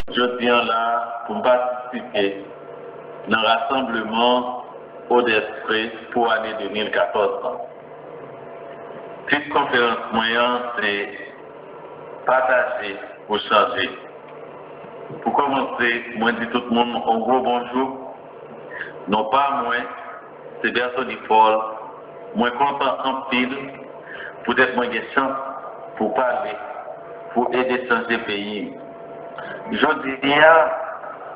Je viens là pour participer dans le rassemblement au d'esprit pour l'année 2014. Cette conférence moyenne, c'est partager pour changer. Pour commencer, moi je dis tout le monde un gros bonjour. Non pas moi, c'est Bertoni Paul. Moi content en pile, peut-être moi j'ai chance pour parler, pour aider à changer le pays. Je dis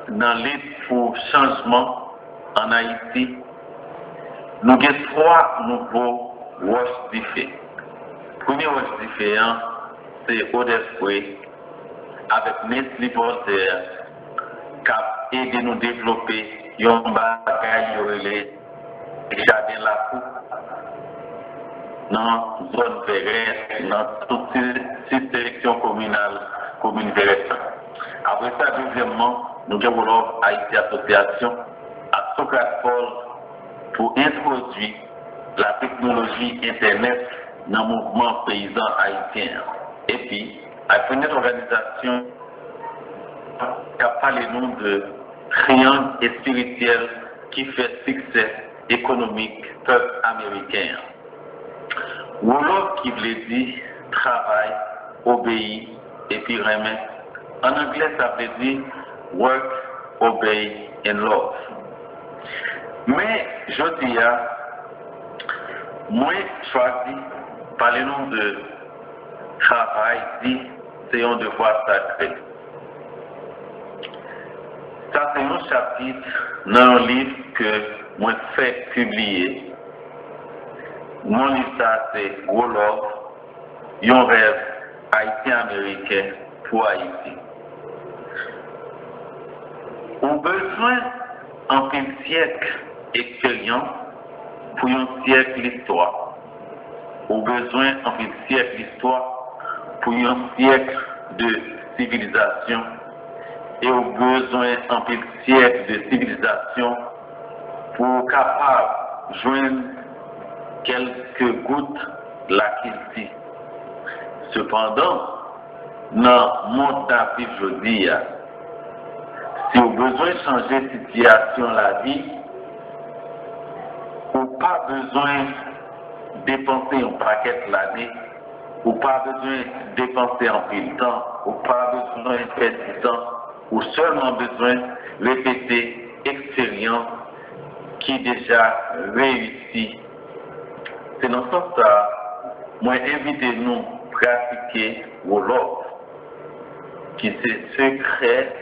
dans l'île pour changement en Haïti, nous avons trois nouveaux roches différents. Le premier roche différent, c'est au d'esprit avec Nestlé Voltaire qui a aidé nous développer un bagage relais jardin la coupe dans la zone verte, dans toute cette sélection communale, commune verte. Après ça, deuxièmement, nous développons Haïti Association à Socrate Paul pour introduire la technologie Internet dans le mouvement paysan haïtien. Et puis, après notre organisation qui a parlé nous de triangle et spirituel qui fait succès économique peuple américain. Wolof qui veut dire travail, obéir et puis remet. En anglais, ça veut dire work, obey and love. Mais je dis, moi, choisi, parlez-nous de travail, dit, c'est un devoir sacré. Ça, c'est un chapitre dans un livre que moi fais publier. Mon livre, ça, c'est Wolof, un rêve haïtien-américain pour Haïti. On a besoin en un siècle d'expérience pour un siècle d'histoire. On a besoin en un siècle d'histoire pour un siècle de civilisation. Et on a besoin en un siècle de civilisation pour capable de joindre quelques gouttes de la qualité. Cependant, dans mon temps aujourd'hui, si vous avez besoin de changer de situation la vie, vous n'avez pas besoin de dépenser un paquet l'année, vous n'avez pas besoin de dépenser en plus de temps, vous n'avez pas besoin de faire du temps, vous avez seulement besoin de répéter expérience qui déjà réussit. C'est dans ce sens, moi invitez-nous à pratiquer Wolof, qui c'est secret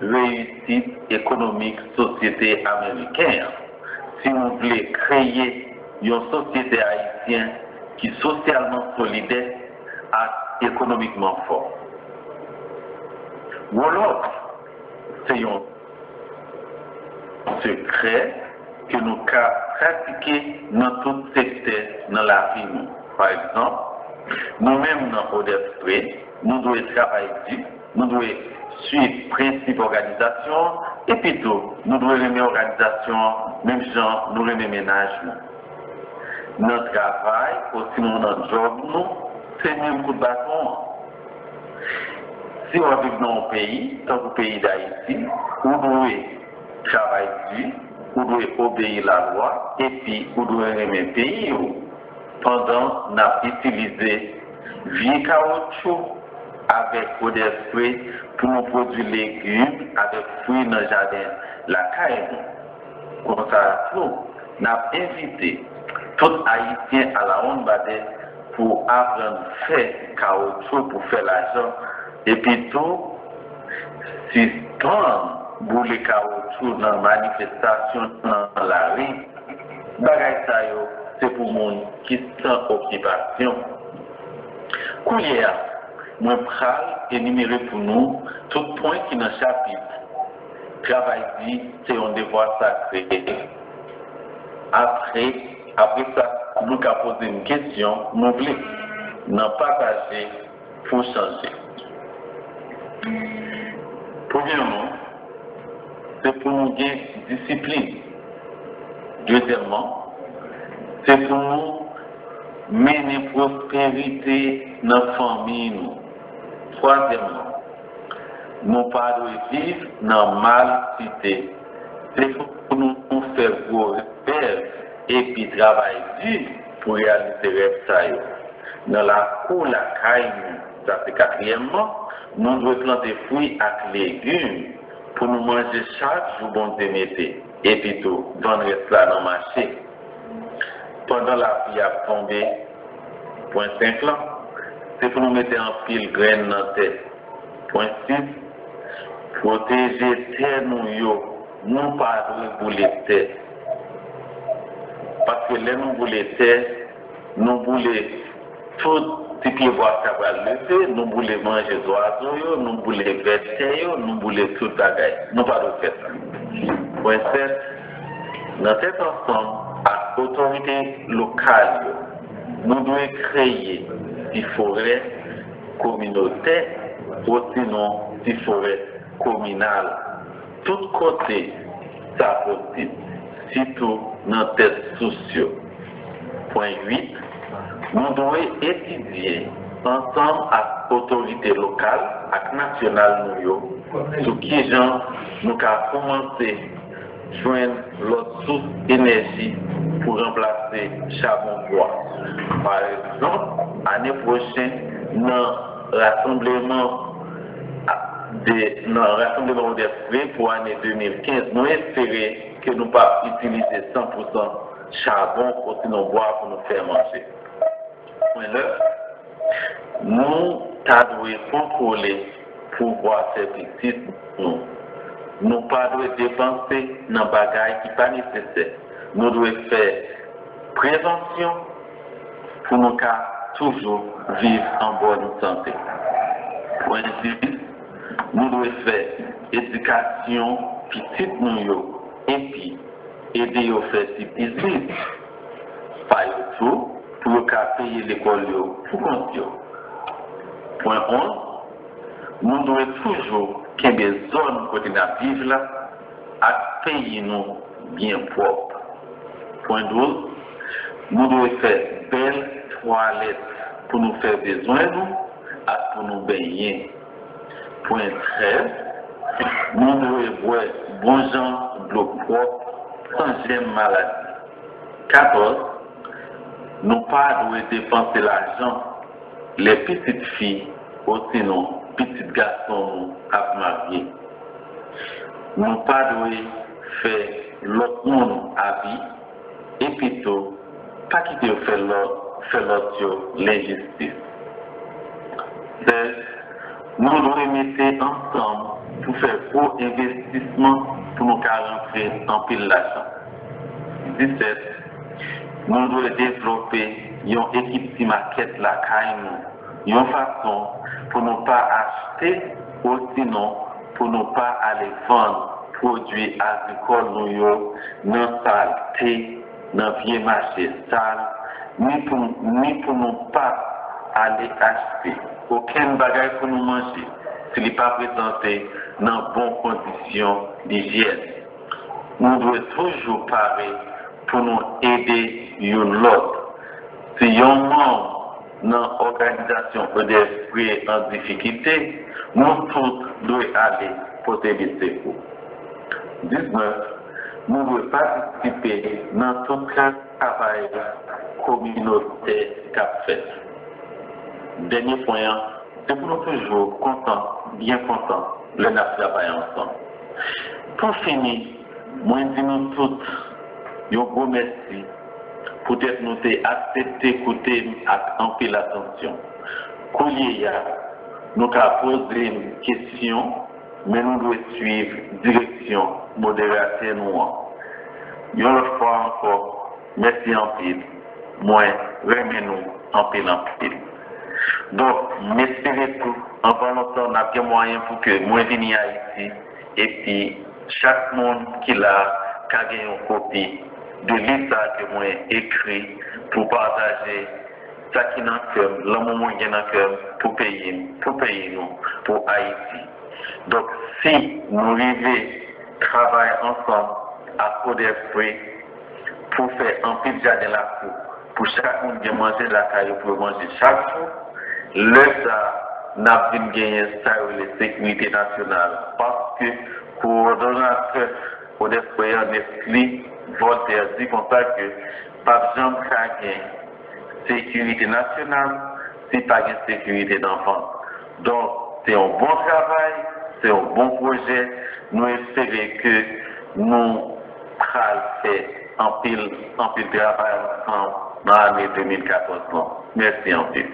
réussite économique société américaine. Si vous voulez créer une société haïtienne qui est socialement solidaire et économiquement fort. Wolof, c'est un secret que nous pouvons pratiquer dans tout secteur dans la vie. Par exemple, nous-mêmes dans le d'esprit, nous devons travailler dessus, nous devons suivre le principe d'organisation, et puis tout, nous devons aimer l'organisation, même genre, nous aimer ménagement. Notre travail, aussi notre job, nous, c'est le même coup de bâton. Si on vit dans un pays, dans le pays d'Haïti, vous devez travailler dessus, vous devez obéir la loi, et puis vous devez aimer le pays. Pendant qu'on a utilisé vieux caoutchouc avec eau d'esprit pour nous produire légumes avec fruits dans le jardin, la caille. Comme ça, on a invité tout Haïtien à la Honbade pour apprendre à faire caoutchouc, pour faire l'argent. Et puis tout, suspendre pour les caoutchouc dans la manifestation dans la rue, bagay ça yo, c'est pour les gens qui sont en occupation. Kouye, moi, je vais énumérer pour nous tout point qui est dans le chapitre. Travail dit, c'est un devoir sacré. Après ça, nous avons posé une question, nous voulons partager pour changer. Premièrement, c'est pour nous gagner discipline. Deuxièmement, c'est pour nous mener prospérité dans la famille. Troisièmement, nous pas de vivre dans mal cité. C'est pour nous faire gros rêves et puis travailler dur pour réaliser rêves ça. Dans la cour, la caille, ça c'est quatrièmement, nous devons planter fruits et légumes pour nous manger chaque jour bon Dieu mettez. Et puis tout, dans le reste là dans le marché. Pendant la pluie a tombé, point 5 là, c'est pour nous mettre en pile graines dans la tête. Point 6, protéger terre nous pas de bouler terre. Parce que là nous bouler terre, nous bouler tout ce qui va lever, nous bouler manger des oiseaux, nous bouler verter, nous bouler tout bagaille. Nous pas de faire ça. Point 7, dans cet ensemble, à l'autorité locale, nous devons créer des forêts communautaires ou sinon des forêts communales. Tout côté, ça possible, surtout dans les tests sociaux. Point 8, nous devons étudier ensemble avec l'autorité locale et nationale sur qui gens nous avons commencé à joindre l'autre source d'énergie pour remplacer charbon bois. Par exemple, l'année prochaine, dans le rassemblement d'esprit pour l'année 2015, nous espérons que nous ne pas utiliser 100% charbon ou sinon bois pour nous faire manger. Point 9, nous devons contrôler pour pouvoir faire petit nous. Nous pas devons dépenser dans des bagages qui ne sont pas nécessaires. Nous devons faire prévention pour nous toujours vivre en bonne santé. Point 10, nous devons faire éducation petite nous et puis aider à faire des business. Pas tout pour payer l'école pour compte. Point 11, nous devons toujours qu'il y ait des zones côté nous vivre là à payer nous bien propre. Point 12, nous devons faire belles toilettes pour nous faire besoin nous et pour nous baigner. Point 13, nous devons boire bon gens de l'eau propre sans jamais maladie. 14, nous pas devons dépenser l'argent les petites filles ou sinon petits garçons à marier. Nous pas devons faire l'autre monde habit et plutôt pas quitter faire l'autre l'injustice. 16, nous devons mettre ensemble pour faire gros investissement pour nous rentrer en pile l'argent. 17, nous devons développer une équipe qui maquette la caille, une façon pour ne pas acheter ou sinon pour ne pas aller vendre produits agricoles nous dans saleté, dans vieux marché sale, ni pour ne pas aller acheter aucun bagage pour nous manger s'il n'est pas présenté dans bonnes conditions d'hygiène. Nous devons toujours parler pour nous aider l'autre. Si un membre dans l'organisation d'esprit en difficulté, nous tous devons aller pour aider ses secours. 19. Nous devons participer dans tout le travail communautaire qu'a fait. Dernier point, c'est pour nous toujours contents, bien contents, le travail ensemble. Pour finir, moi je dis nous tous, un gros merci pour être nous accepter, écouter avec un peu l'attention. Collier, nous avons posé une question, mais nous devons suivre direction, modération nous. Une autre fois encore, merci en pile. Moi, remets-nous en pile en pile. Donc, m'espérez tout. En volonté, on a bien moyen pour que moi vienne ici. Et puis, chaque monde qui l'a gagné une copie de l'ISA que moi écrit pour partager ça qui est dans le cœur, l'amour qui est dans le cœur pour payer nous, pour Haïti. Donc, si nous arrivons à travailler ensemble à cause d'esprit pour faire un petit jardin de la cour, pour chaque monde qui mange la caille pour manger chaque jour, le ça, n'a pas gagné ça la sécurité nationale parce que coordonnateur au déployer Nestlé Voltaire dit comme ça que pas de gens qui sécurité nationale si pas de sécurité d'enfants. Donc c'est un bon travail, c'est un bon projet. Nous espérons que nous allons faire un pile travail ensemble dans l'année 2014. Merci en pile.